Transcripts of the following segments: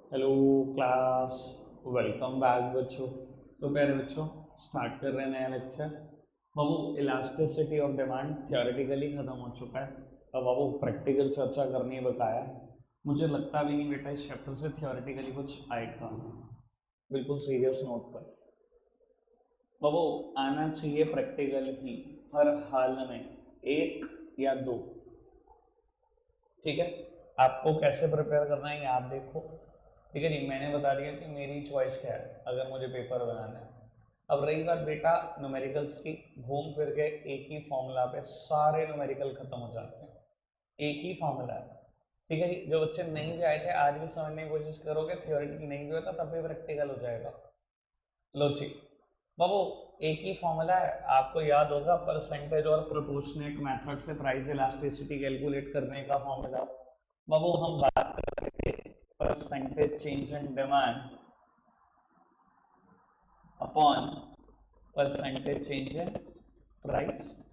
Hello class, welcome back बच्चों। तो प्यारे बच्चों, स्टार्ट कर रहे हैं नया lecture. Babu, elasticity of demand theoretically खत्म हो चुका है। अब बाबू प्रैक्टिकल चर्चा करनी बकाया है। मुझे लगता भी नहीं बेटा इस चैप्टर से थियोरेटिकली कुछ आएगा। बिल्कुल सीरियस नोट पर बाबू, आना चाहिए प्रैक्टिकल ही, हर हाल में एक या दो। ठीक है, आपको कैसे प्रिपेयर करना है ये आप देखो। ठीक है जी, मैंने बता दिया कि मेरी चॉइस क्या है अगर मुझे पेपर बनाना है। अब रही बात बेटा न्यूमेरिकल्स की, घूम फिर के एक ही फॉर्मूला पे सारे न्यूमेरिकल खत्म हो जाते हैं। एक ही फॉर्मूला है। ठीक है जी, जो बच्चे नहीं भी आए थे आज भी समझने की कोशिश करोगे, थियोरेटिकल नहीं भी होता तब भी प्रैक्टिकल हो जाएगा। लो जी बाबू, एक ही फॉर्मूला है, आपको याद होगा परसेंटेज और प्रोपोर्शनेट मेथड से प्राइस इलास्टिसिटी कैलकुलेट करने का फॉर्मूला। बाबू हम बात करते थे percentage change in demand upon percentage change in price.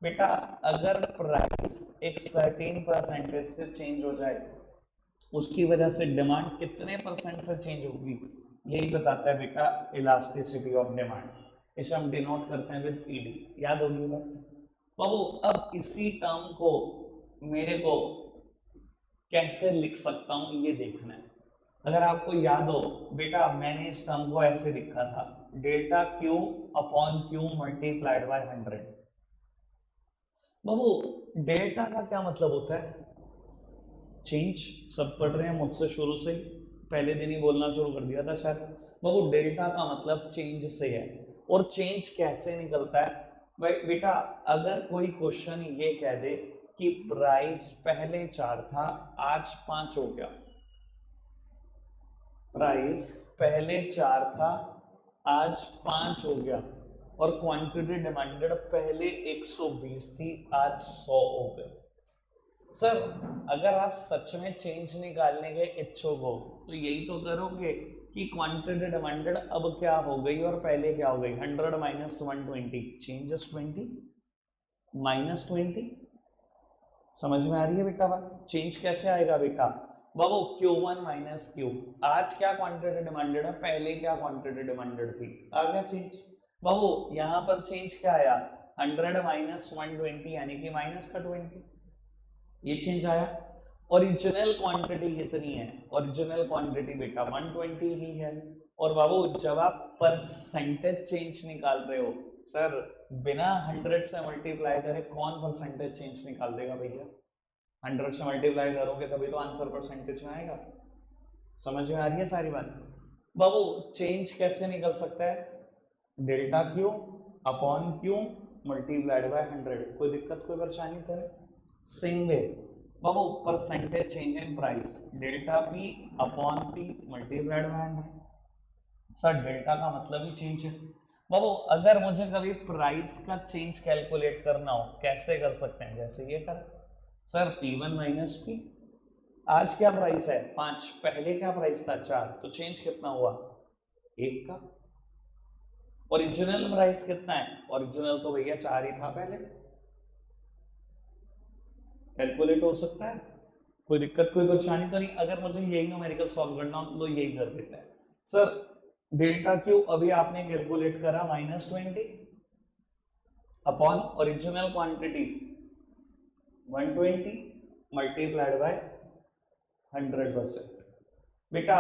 बेटा अगर प्राइस एक सर्टेन परसेंटेज से चेंज हो जाए, उसकी वजह से डिमांड कितने परसेंट से चेंज होगी, यही बताता है बेटा इलास्टिसिटी ऑफ डिमांड। इसे हम डिनोट करते हैं विद ईडी। याद होगी बात। बाबू अब इसी टर्म को मेरे को कैसे लिख सकता हूं ये देखना है। अगर आपको याद हो बेटा, मैंने इस टर्म को ऐसे लिखा था, delta Q upon Q multiplied bye 100। बाबू डेल्टा का क्या मतलब होता है? चेंज। सब पढ़ रहे हैं मुझसे शुरू से ही, पहले दिन ही बोलना शुरू कर दिया था शायद। बाबू डेल्टा का मतलब चेंज से है। और चेंज कैसे निकलता है भाई बेटा? अगर कोई क्वेश्चन ये कह दे कि प्राइस पहले 4 था आज 5 हो गया, प्राइस पहले 4 था आज 5 हो गया, और क्वांटिटी डिमांडेड पहले 120 थी आज 100 हो गए। सर अगर आप सच में चेंज निकालने के इच्छुक हो तो यही तो करोगे कि क्वांटिटी डिमांडेड अब क्या हो गई और पहले क्या हो गई। 100 माइनस 120 चेंजेस 20 माइनस 20। समझ में आ रही है बेटा बात? चेंज कैसे आएगा बेटा? बाबू Q1 माइनस क्यू, आज क्या क्वांटिटी डिमांडेड है, पहले क्या क्वांटिटी डिमांडेड थी, आ गया चेंज। बाबू यहां पर चेंज क्या आया? 100 माइनस 120 यानी कि माइनस का 20, ये चेंज आया। ओरिजिनल क्वांटिटी कितनी है? ओरिजिनल क्वांटिटी बेटा 120 ही है। और बाबू जब आप परसेंटेज चेंज निकाल रहे हो, सर बिना 100 से मल्टीप्लाई करे कौन परसेंटेज चेंज निकाल देगा भैया? 100 से मल्टीप्लाई करोगे तभी तो आंसर परसेंटेज में आएगा। समझ में आ रही है सारी बात? बाबू चेंज कैसे निकल सकता है? Delta Q upon Q multiplied bye 100। कोई दिक्कत कोई परेशानी तो नहीं? Same way Babu percentage change in price, delta P upon P multiplied by 100। Sir delta का मतलब ही चेंज है। बाबू अगर मुझे कभी प्राइस का चेंज कैलकुलेट करना हो कैसे कर सकते हैं? जैसे ये कर, सर P1 माइनस पी, आज क्या प्राइस है 5, पहले क्या प्राइस था 4, तो चेंज कितना हुआ 1 का। ओरिजिनल प्राइस कितना है? ओरिजिनल तो भैया 4 ही था पहले, कैलकुलेट हो सकता है, कोई दिक्कत कोई परेशानी तो नहीं? अगर मुझे यही न्यूमेरिकल सॉल्व करना हो तो यही कर देते हैं। सर डेल्टा क्यू अभी आपने कैलकुलेट करा -20 upon original quantity 120 multiplied by 100%। बेटा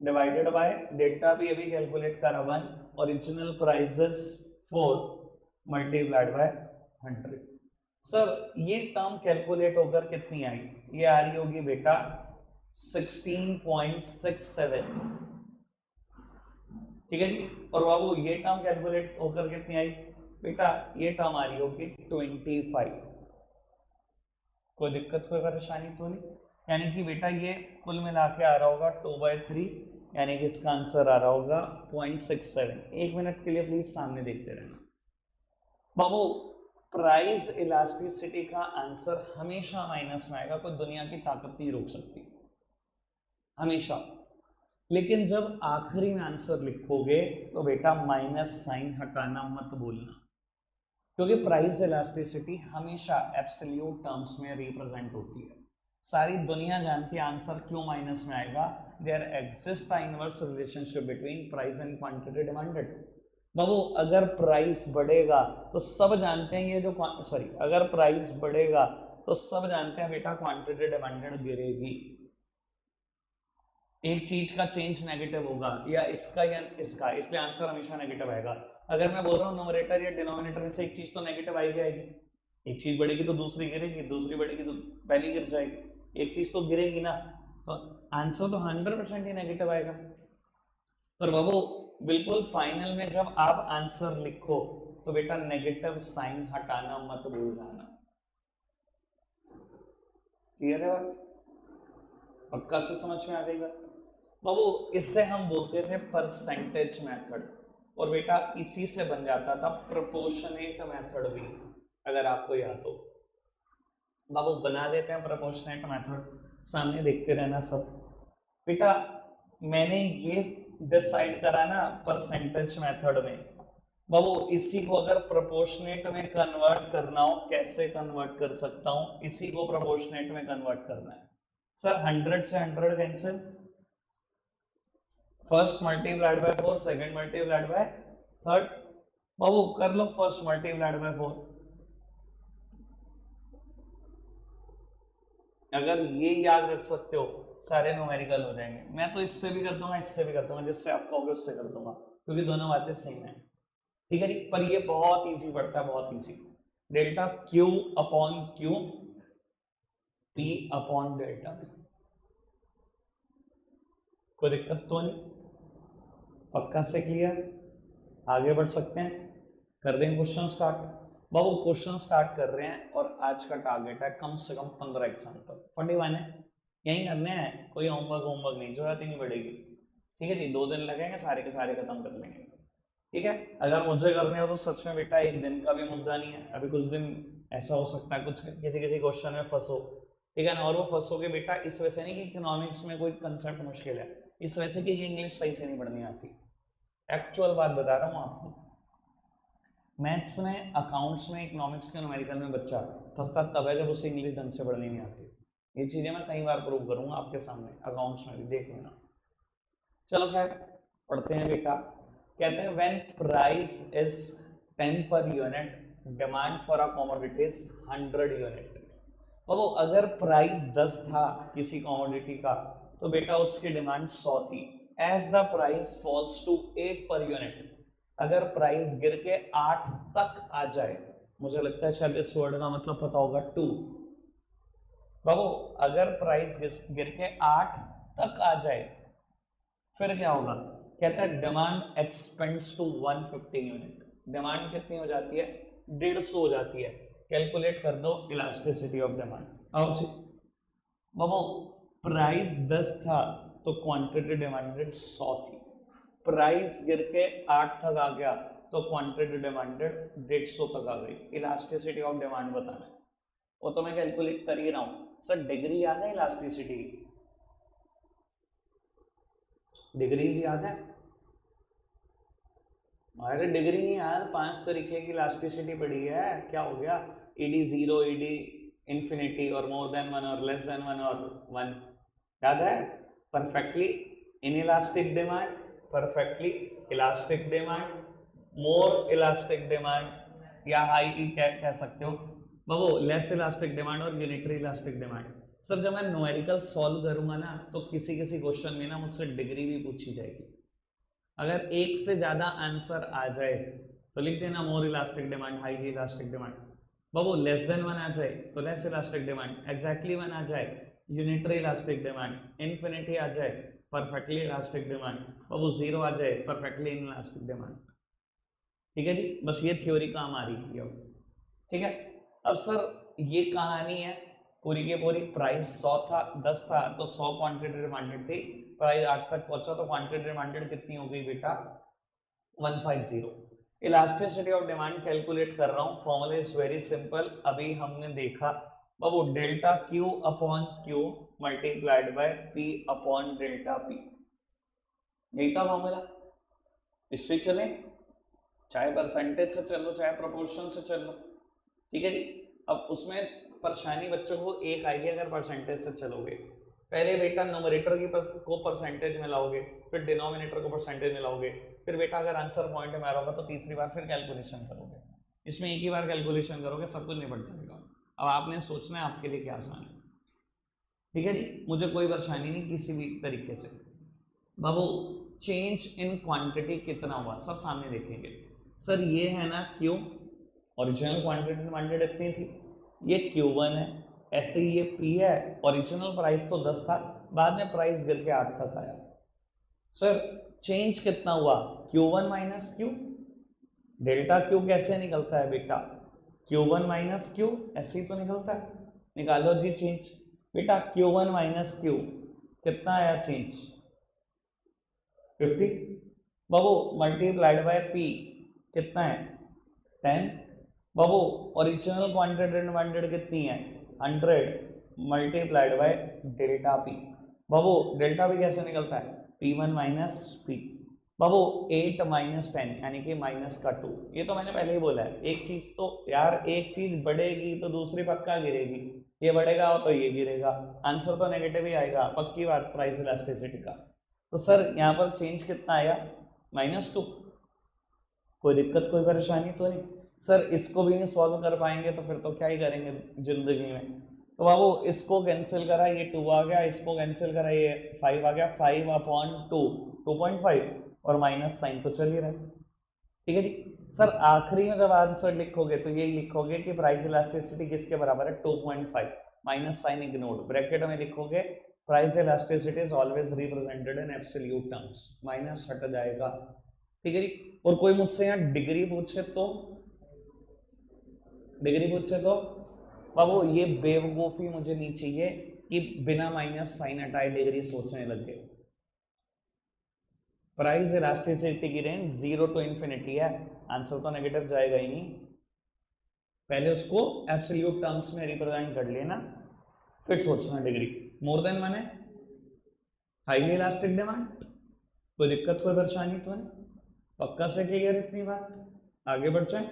डिवाइडेड बाय डेल्टा भी अभी कैलकुलेट करा 1, original prices 4 multiplied by 100। Sir ये टर्म कैलकुलेट होकर कितनी आई? ये आ रही होगी बेटा 16.67। ठीक है जी। और बाबू ये टर्म कैलकुलेट होकर कितनी आई? बेटा ये टर्म आ रही होगी 25। कोई दिक्कत कोई परेशानी तो नहीं? यानी कि बेटा ये कुल मिला के आ रहा होगा 2/3, यानी कि इसका आंसर आ रहा होगा 0.67। 1 मिनट के लिए प्लीज सामने देखते रहना। बाबू प्राइस इलास्टिसिटी का आंसर हमेशा माइनस में आएगा, कोई दुनिया की ताकत नहीं रोक सकती, हमेशा। लेकिन जब आखिरी में आंसर लिखोगे तो बेटा माइनस साइन हटाना मत भूलना, क्योंकि प्राइस इलास्टिसिटी हमेशा एब्सोल्यूट टर्म्स में रिप्रेजेंट होती है। सारी दुनिया जानती है आंसर क्यों माइनस में आएगा, there exist a inverse relationship between price and quantity demanded. बाबू अगर प्राइस बढ़ेगा तो सब जानते हैं ये जो सॉरी अगर प्राइस बढ़ेगा तो सब जानते हैं बेटा क्वांटिटी डिमांडेड गिरेगी। एक चीज का चेंज नेगेटिव होगा या इसका, इसलिए आंसर हमेशा नेगेटिव आएगा। अगर मैं बोल रहा हूँ न्यूमरेटर या डिनोमिनेटर में से एक चीज तो नेगेटिव आएगी आएगी, एक चीज बढ़ेगी तो दूसरी गिरेगी, दूसरी बढ़ेगी तो पहली गिर जाएगी, एक चीज तो गिरेगी ना, तो आंसर तो 100% ही नेगेटिव आएगा। पर बाबू बिल्कुल फाइनल में जब आप आंसर लिखो तो बेटा नेगेटिव साइन हटाना मत भूल जाना। क्लियर है बात? पक्का से समझ में आ गई बात? बाबू इससे हम बोलते थे परसेंटेज मेथड, और बेटा इसी से बन जाता था प्रोपोर्शनेट मेथड भी, अगर आपको याद हो। बाबू बना देते हैं प्रोपोर्शनेट मेथड, सामने देखते रहना सब। बेटा मैंने ये डिसाइड करा ना परसेंटेज मेथड में, बाबू इसी को अगर प्रोपोर्शनेट में कन्वर्ट करना हो कैसे कन्वर्ट कर सकता हूं, इसी को प्रोपोर्शनेट में कन्वर्ट करना है। सर 100 से 100 cancel, first multiplied by 4, second multiplied by third. बाबू कर लो फर्स्ट मल्टीप्लाइड बाय 4। अगर ये याद रख सकते हो सारे न्यूमेरिकल हो जाएंगे। मैं तो इससे भी कर दूंगा, इससे भी कर दूंगा, जिससे आप कहोगे उससे कर दूंगा, क्योंकि दोनों बातें सेम है। ठीक है जी, पर ये बहुत इजी पड़ता है, बहुत easy. Delta Q upon Q, P upon delta P, कोई दिक्कत तो नहीं? पक्का से क्लियर? आगे बढ़ सकते हैं, कर देंगे क्वेश्चन स्टार्ट। बाबू क्वेश्चन स्टार्ट कर रहे हैं और आज का टारगेट है कम से कम 15 एग्जाम्पल, 41 है, यही करने हैं, कोई होमवर्क नहीं, जरूरत ही नहीं पड़ेगी। ठीक है जी, 2 दिन लगेंगे, सारे के सारे खत्म कर लेंगे। ठीक है, अगर मुझे करने हो तो सच में बेटा एक दिन का भी मुद्दा नहीं है। अभी कुछ दिन ऐसा हो सकता है कुछ किसी क्वेश्चन में फंसो, ठीक है ना, और वो फंसोगे बेटा इस वजह से नहीं कि इकोनॉमिक्स में कोई कंसेप्ट मुश्किल है, इस वजह से कि ये इंग्लिश सही से नहीं पढ़नी आती। एक्चुअल बात बता रहा हूँ आपको, मैथ्स में, अकाउंट्स में, इकोनॉमिक्स के, न्यूमेरिकल में बच्चा फंसता तब है जब उसे इंग्लिश ढंग से पढ़नी नहीं आती। ये चीजें मैं कई बार प्रूव करूंगा आपके सामने, अकाउंट्स में भी देख लेना। चलो खैर पढ़ते हैं बेटा। कहते हैं when price is 10 per unit, demand for a commodity is 100 unit. तो अगर प्राइस 10 था किसी कमोडिटी का तो बेटा उसकी डिमांड 100 थी। As the price falls to 8 per unit, अगर प्राइस गिर के 8 तक आ जाए, मुझे लगता है शायद इस वर्ड का मतलब पता होगा 2। बाबू अगर प्राइस गिर के 8 तक आ जाए फिर क्या होगा? कहता है demand expands to 150 unit. Demand कितनी हो जाती है? 150 हो जाती है। कैलकुलेट कर दो इलास्टिसिटी ऑफ डिमांड। आओ जी बाबू, प्राइस 10 था तो क्वांटिटी डिमांडेड 100 थी, प्राइस गिर के 8 तक आ गया तो क्वांटिटी डिमांडेड 150 तक आ गई। इलास्टिसिटी ऑफ डिमांड बताना है, वो तो मैं कैलकुलेट कर ही रहा हूं। सर डिग्री याद है इलास्टिसिटी की? डिग्रीज याद है? अरे डिग्री नहीं यार, 5 तरीके की इलास्टिसिटी पड़ी है, क्या हो गया? ईडी 0, ईडी इंफिनिटी, और मोर देन 1 और लेस देन 1 और 1, याद है? Perfectly inelastic demand, perfectly elastic demand, मोर इलास्टिक डिमांड, या हाई कह सकते हो बाबू, लेस इलास्टिक डिमांड और यूनिटरी इलास्टिक डिमांड। सर जब मैं न्यूमेरिकल सॉल्व करूंगा ना तो किसी क्वेश्चन में ना मुझसे डिग्री भी पूछी जाएगी। अगर एक से ज्यादा आंसर आ जाए तो लिख देना more elastic demand, high elastic demand. बाबू लेस देन 1 आ जाए तो लेस इलास्टिक डिमांड, एग्जैक्टली 1 आ जाए यूनिटरी इलास्टिक डिमांड, इन्फिनिटी आ जाए परफेक्टली इलास्टिक डिमांड, बाबू 0 आ जाए परफेक्टली इनइलास्टिक डिमांड। ठीक है जी, बस ये थ्योरी काम आ रही है अब। ठीक है, अब सर ये कहानी है पूरी की पूरी। प्राइस 100 था, 10 था तो 100 क्वांटिटी डिमांडेड थी, प्राइस 8 तक पहुंचा तो क्वांटिटी डिमांडेड कितनी हो गई बेटा? 150। इलास्टिसिटी ऑफ डिमांड कैलकुलेट कर रहा हूं, फॉर्मूला इज वेरी सिंपल, अभी हमने देखा बाबू delta Q upon Q multiplied by P upon delta P, यही था फॉर्मूला। इससे चले, चाहे परसेंटेज से चल लो चाहे प्रोपोर्शन से चल लो। ठीक है जी, अब उसमें परेशानी बच्चों को एक आएगी अगर परसेंटेज से चलोगे। पहले बेटा न्यूमरेटर को परसेंटेज में लाओगे, फिर डिनोमिनेटर को परसेंटेज में लाओगे, फिर बेटा अगर आंसर पॉइंट में आ रहा होगा तो तीसरी बार फिर कैलकुलेशन करोगे। इसमें एक ही बार कैलकुलेशन करोगे, सब कुछ निपट जाएगा। अब आपने सोचना है आपके लिए क्या आसान है, ठीक है जी। मुझे कोई परेशानी नहीं किसी भी तरीके से। बाबू चेंज इन क्वांटिटी कितना हुआ, सब सामने देखेंगे। सर ये है ना क्यू, ओरिजिनल क्वांटिटी डिमांडेड इतनी थी, ये Q1 है, ऐसे ही ये P है, ओरिजिनल प्राइस तो 10 था, बाद में प्राइस गिर के 8 तक आया। सर चेंज कितना हुआ, Q1 minus Q, delta Q कैसे निकलता है बेटा, Q1 माइनस Q, ऐसे ही तो निकलता है, निकालो जी चेंज। बेटा Q1 माइनस Q कितना आया change, 50। Babu multiplied by P कितना है 10। बाबू ओरिजिनल क्वांटिटी डिमांडेड कितनी है 100 multiplied by delta P। Babu delta P कैसे निकलता है P1 माइनस P। बाबू 8 माइनस 10 यानी कि माइनस का 2। ये तो मैंने पहले ही बोला है, एक चीज तो यार एक चीज बढ़ेगी तो दूसरी पक्का गिरेगी, ये बढ़ेगा तो ये गिरेगा, आंसर तो नेगेटिव ही आएगा, पक्की बात प्राइस इलास्टिसिटी का। तो सर यहाँ पर चेंज कितना आया -2। कोई दिक्कत कोई परेशानी तो नहीं। सर इसको भी नहीं सॉल्व कर पाएंगे तो फिर तो क्या ही करेंगे जिंदगी में। तो बाबू इसको कैंसिल करा, ये 2 आ गया, इसको कैंसिल करा, ये 5 आ गया, 5/2 2.5 और माइनस साइन तो चल ही रहा है, ठीक है जी। सर आखिरी में जब आंसर लिखोगे तो यही लिखोगे कि प्राइस इलास्टिसिटी किसके बराबर है 2.5, माइनस साइन इग्नोर्ड, ब्रैकेट में लिखोगे price elasticity is always represented in absolute terms, minus हट जाएगा, ठीक है जी। और कोई मुझसे यहाँ डिग्री पूछे तो बाबू ये बेवकूफी मुझे नहीं चाहिए कि बिना माइनस साइन हटाए डिग्री सोचने लग गए। प्राइस इलास्टिसिटी की रेंज 0 to इंफिनिटी है, आंसर तो नेगेटिव जाएगा ही नहीं। पहले उसको एब्सोल्यूट टर्म्स में रिप्रेजेंट कर लेना, फिर सोचना डिग्री। मोर देन 1 है, हाईली इलास्टिक डिमांड, कोई दिक्कत कोई परेशानी तो नहीं, पक्का से क्लियर इतनी बात। आगे बढ़ जाए,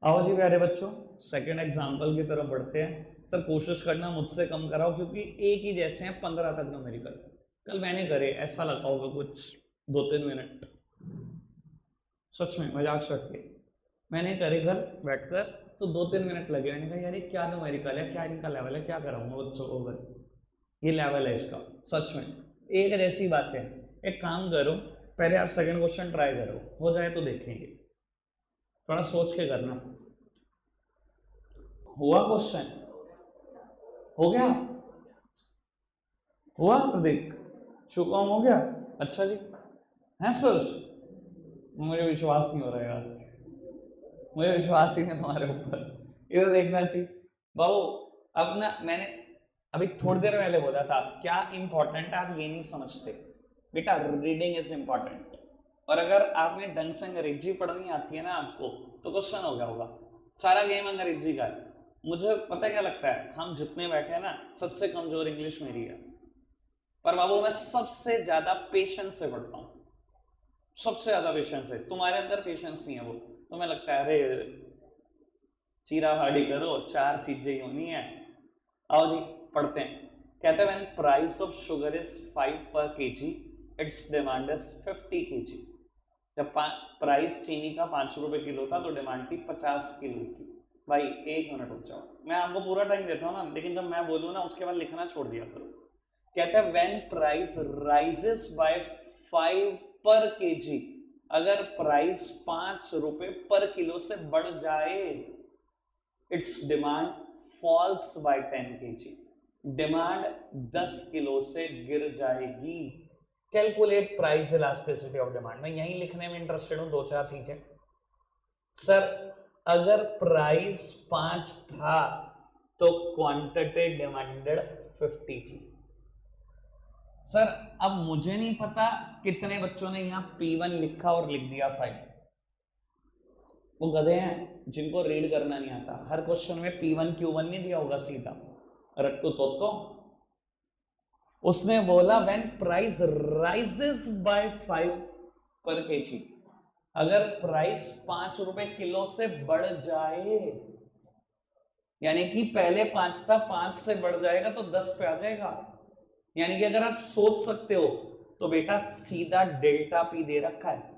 आओ जी प्यारे बच्चों सेकंड एग्जांपल की तरफ बढ़ते हैं। सर कोशिश करना मुझसे कम कराओ क्योंकि एक ही जैसे हैं 15 तक न्यूमेरिकल, कल मैंने करे ऐसा लगा होगा कुछ 2-3 मिनट, सच में मजाक छट के मैंने करे कल बैठकर तो 2-3 मिनट लगे, मैंने कहा यार ये क्या न्यूमेरिकल है, क्या इनका लेवल है, क्या कराऊंगा बच्चों को, ये लेवल है इसका, सच में एक जैसी बात है। एक काम करो पहले आप सेकंड क्वेश्चन ट्राई करो, हो जाए तो देखेंगे, थोड़ा सोच के करना। हुआ क्वेश्चन, हो गया, हुआ प्रदीप, शुभम हो गया, अच्छा जी है स्पर्श, मुझे विश्वास नहीं हो रहा यार, मुझे विश्वास ही नहीं तुम्हारे ऊपर, इधर देखना चाहिए बाबू। अब ना मैंने अभी थोड़ी देर पहले बोला था क्या इंपॉर्टेंट है, आप ये नहीं समझते बेटा, रीडिंग इज इंपॉर्टेंट। और अगर आपने ढंग से अंग्रेजी पढ़नी आती है ना आपको तो क्वेश्चन हो गया होगा, सारा गेम अंग्रेजी का है। मुझे पता क्या लगता है, हम जितने बैठे हैं ना सबसे कमजोर इंग्लिश मेरी है, पर बाबू मैं सबसे ज्यादा पेशेंस से पढ़ता हूँ, सबसे ज्यादा पेशेंस है। तुम्हारे अंदर पेशेंस नहीं है, वो तुम्हें लगता है अरे चीरा फाड़ी करो, 4 चीजें ही होनी है। आओ जी पढ़ते हैं। कहते हैं when price of sugar is 5 पर KG it's demand is 50 KG. जब प्राइस चीनी का 5 रुपए किलो था तो डिमांड थी 50 किलो की। भाई 1 मिनट रुक जाओ, मैं आपको पूरा टाइम देता हूँ ना, लेकिन जब मैं बोलूँ ना उसके बाद लिखना छोड़ दिया करो। कहता है व्हेन प्राइस राइजेस बाय 5 पर केजी, अगर प्राइस 5 रुपए पर किलो से बढ़ जाए, its demand falls by 10 kg, demand 10 kilo से गिर जाएगी। Calculate price elasticity of demand. मैं यही लिखने में इंटरेस्टेड हूं, 2-4 चीजें। सर अगर प्राइस 5 था तो क्वांटिटी डिमांडेड 50 थी। सर अब मुझे नहीं पता कितने बच्चों ने यहां P1 लिखा और लिख दिया 5, वो गधे हैं जिनको रीड करना नहीं आता। हर क्वेश्चन में P1 Q1 नहीं दिया होगा सीधा, रट्टू तो उसने बोला व्हेन प्राइस राइजेस बाय 5 पर केजी, अगर प्राइस 5 रुपए किलो से बढ़ जाए, यानी कि पहले 5 था, 5 से बढ़ जाएगा तो 10 पे आ जाएगा। यानी कि अगर आप सोच सकते हो तो बेटा सीधा डेल्टा पी दे रखा है।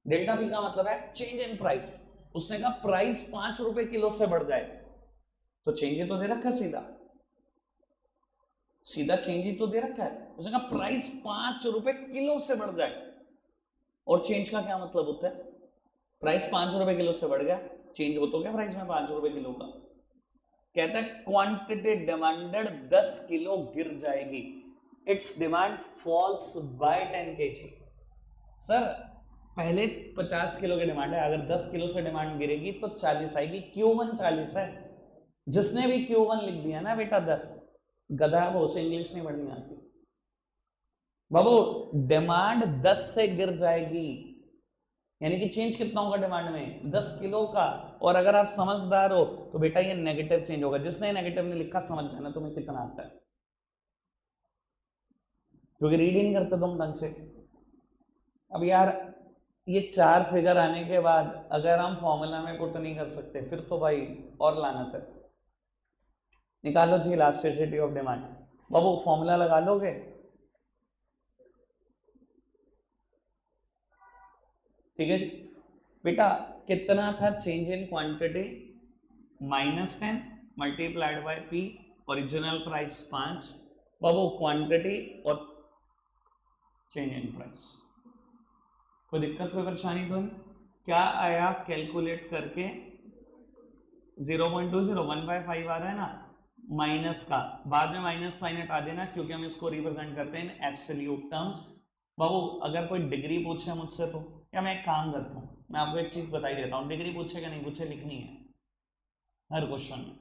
डेल्टा पी का मतलब है चेंज इन प्राइस। उसने कहा प्राइस 5 रुपए किलो से बढ़ जाए तो चेंज ही तो दे रखा है, सीधा सीधा चेंज ही तो दे रखा है। उसने कहा प्राइस 5 रुपए किलो से बढ़ जाए, और चेंज का क्या मतलब होता है? प्राइस 5 रुपए किलो से बढ़ गया, चेंज हो तो क्या प्राइस में 5 रुपए किलो का। कहता है क्वांटिटी डिमांडेड 10 किलो गिर जाएगी, its demand falls by 10 kg। Sir पहले 50 किलो की डिमांड है, अगर 10 किलो से डिमांड गिरेगी तो 40 आएगी। Q1 40 है। जिसने भी Q1 लिख दिया ना बेटा 10, गधा है वो, उसे इंग्लिश नहीं पढ़नी आती बाबू। डिमांड 10 से गिर जाएगी, यानी कि चेंज कितना होगा डिमांड में? 10 किलो का। और अगर आप समझदार हो तो बेटा ये नेगेटिव चेंज होगा। जिसने नेगेटिव नहीं लिखा समझ जाना तुम्हें कितना आता है, क्योंकि रीड ही नहीं करते तुम ढंग से। अब यार ये 4 फिगर आने के बाद अगर हम फॉर्मूला में पुट नहीं कर सकते फिर तो भाई और लानत है। निकालो जी इलास्टिसिटी ऑफ डिमांड। बाबू फॉर्मूला लगा लोगे? ठीक है जी बेटा, कितना था change in quantity? -10 multiplied by P, original price 5। बाबू क्वांटिटी और चेंज इन प्राइस, कोई दिक्कत कोई परेशानी तो नहीं? क्या आया कैलकुलेट करके? 0.20 1/5 आ रहा है ना, माइनस का बाद में माइनस साइन हटा देना क्योंकि हम इसको रिप्रेजेंट करते हैं इन एब्सोल्यूट टर्म्स। बाबू अगर कोई डिग्री पूछे मुझसे तो, या मैं एक काम करता हूँ, मैं आपको एक चीज बताई देता हूँ, डिग्री पूछे कि नहीं पूछे लिखनी है हर क्वेश्चन में,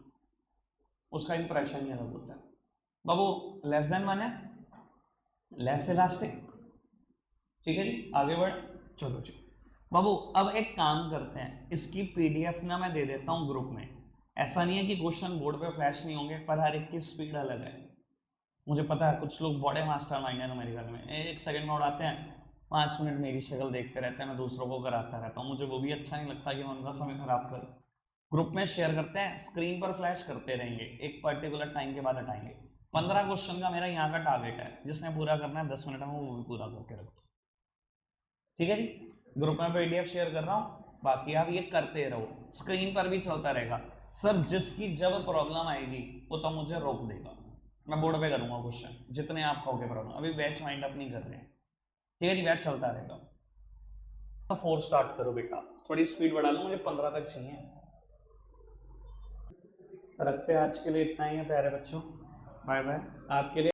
उसका इंप्रेशन ही अलग होता है। बाबू लेस देन 1 है, लेस इलास्टिक। ठीक है जी आगे बढ़। चलो जी बाबू अब एक काम करते हैं, इसकी पीडीएफ ना मैं दे देता हूँ ग्रुप में। ऐसा नहीं है कि क्वेश्चन बोर्ड पे फ्लैश नहीं होंगे, पर हर एक की स्पीड अलग है। मुझे पता है कुछ लोग बड़े मास्टर माइंड है मेरे घर में, 1 सेकंड में उड़ाते हैं, 5 मिनट मेरी शक्ल देखते रहते हैं, मैं दूसरों को कराता रहता हूँ। मुझे वो भी अच्छा नहीं लगता कि मैं उनका समय खराब करूँ। ग्रुप में शेयर करते हैं, स्क्रीन पर फ्लैश करते रहेंगे, एक पर्टिकुलर टाइम के बाद हटाएंगे। 15 क्वेश्चन का मेरा यहाँ का टारगेट है, जिसने पूरा करना है 10 मिनट में वो भी पूरा करके रखो। ठीक है जी ग्रुप में पीडीएफ शेयर कर रहा हूँ, बाकी आप ये करते रहो, स्क्रीन पर भी चलता रहेगा। सर जिसकी जब प्रॉब्लम आएगी वो तो मुझे रोक देगा, मैं बोर्ड पे करूंगा क्वेश्चन जितने आप कहोगे प्रॉब्लम। अभी बैच माइंड अप नहीं कर रहे हैं, ठीक है जी बैच चलता रहेगा। 4 स्टार्ट करो बेटा, थोड़ी स्पीड बढ़ा लो, मुझे 15 तक चाहिए। रखते हैं आज के लिए इतना ही है प्यारे बच्चों, बाय बाय। आपके लिए